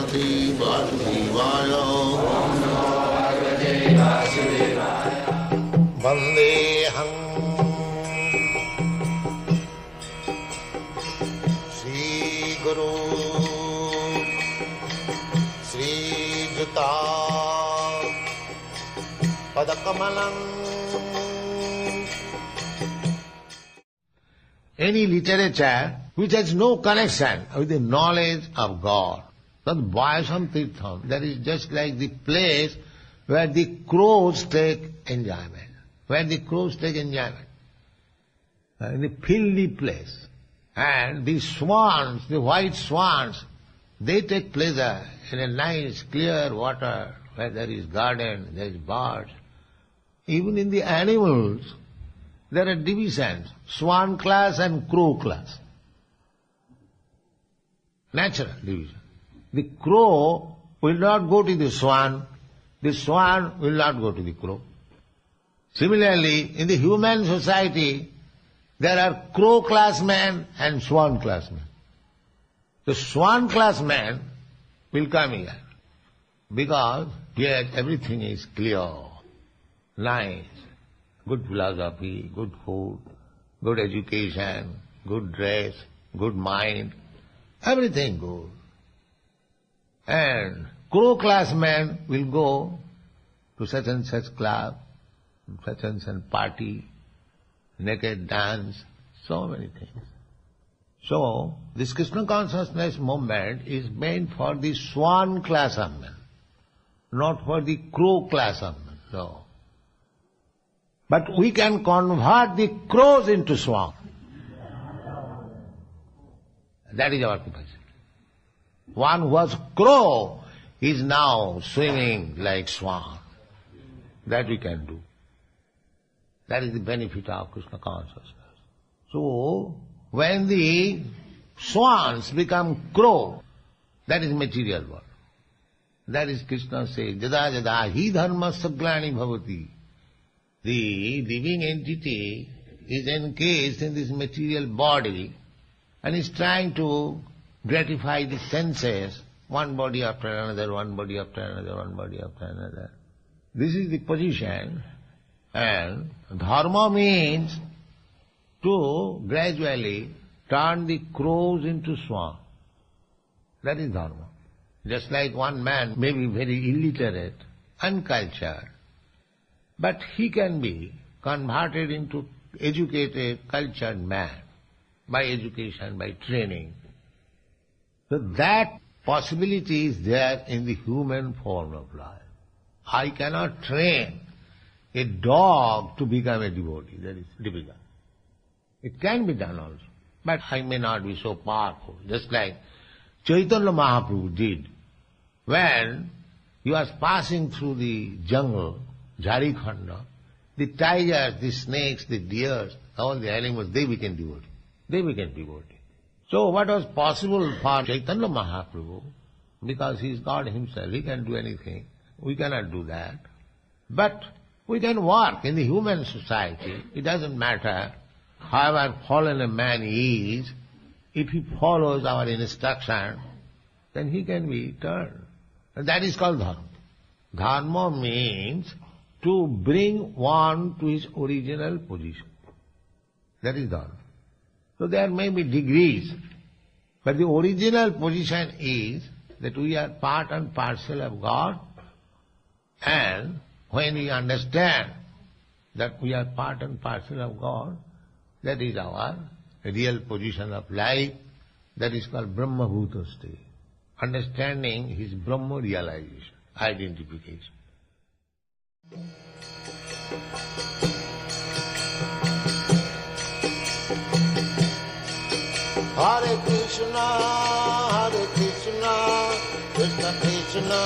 Bhagavate Vasudevaya. Vandeham Sri Guru Sri Juta Padakamalam. Any literature which has no connection with the knowledge of God, that Vayasam Tirtham, that is just like the place where the crows take enjoyment. Where the crows take enjoyment. In the filthy place. And the swans, the white swans, they take pleasure in a nice clear water where there is garden, there is birds. Even in the animals, there are divisions, swan class and crow class. Natural division. The crow will not go to the swan will not go to the crow. Similarly, in the human society, there are crow class men and swan class men. The swan class men will come here because here everything is clear, nice, good philosophy, good food, good education, good dress, good mind, everything good. And crow class men will go to such and such club, such and such party, naked dance, so many things. So, this Krishna consciousness movement is meant for the swan class of men, not for the crow class of men, no. But we can convert the crows into swan. That is our capacity. One who was crow is now swimming like swan. That we can do. That is the benefit of Krishna consciousness. So, when the swans become crow, that is material world. That is Krishna says, Jada jada hi dharma saglani bhavati. The living entity is encased in this material body and is trying to gratify the senses, one body after another, one body after another, one body after another. This is the position, and dharma means to gradually turn the crows into swans. That is dharma. Just like one man may be very illiterate, uncultured, but he can be converted into educated, cultured man by education, by training. So that possibility is there in the human form of life. I cannot train a dog to become a devotee. That is difficult. It can be done also, but I may not be so powerful. Just like Chaitanya Mahaprabhu did. When he was passing through the jungle, Jharikhanda, the tigers, the snakes, the deers, all the animals, they became devotees. They became devotees. So what was possible for Chaitanya Mahaprabhu, because he is God himself, he can do anything. We cannot do that. But we can work in the human society. It doesn't matter however fallen a man is, if he follows our instruction, then he can be turned. And that is called dharma. Dharma means to bring one to his original position. That is dharma. So there may be degrees, but the original position is that we are part and parcel of God, and when we understand that we are part and parcel of God, that is our real position of life, that is called Brahma Bhuta state. Understanding his Brahma realization, identification. Hare Krishna, Krishna Krishna,